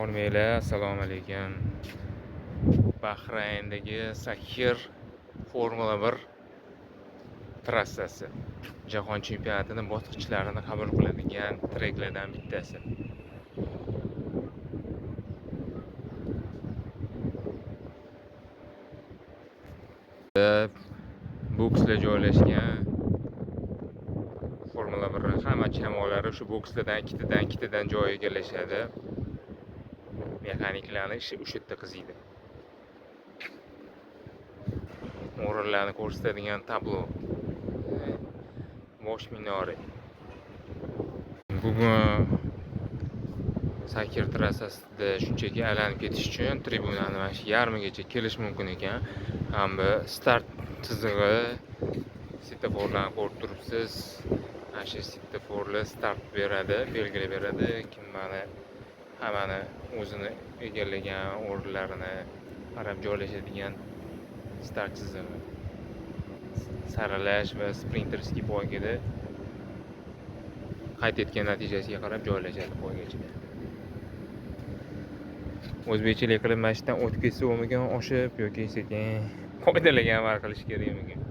O'rmanglar, assalomu alaykum. Bahrayndagi Sakhir Formula 1 trassasi jahon chempionatining bosqichlarini qabul qiladigan treklardan bittasi. Bokslar joylashgan. Formula 1 hamma jamoalari shu bokslardan ikkitadan joy egallashadi. Mexaniklarning ishi o'sha yerda qiziydi. O'rinlarni ko'rsatadigan tablo. Bosh minora. Bugun Sakhir trassasida shunchaki aylanib ketish uchun tribunani mana shu yarmigacha kelish mumkin ekan. Hamda start chizig'i, svetoforlarni ko'rib turibsiz. Mana shu svetoforlar start beradi, belgilab beradi. Kimlarni hammani o'zini egallagan o'rinlarini qarab joylashadigan start chizig'i. Saralash va sprinterskiy poygada qayd etgan natijasiga qarab joylashadi poygacha. O'zbekchalik qilib mashqdan o'tib ketsa bo'lmagan, oshib yoki sekin qoidalarga amal qilish kerakmikan?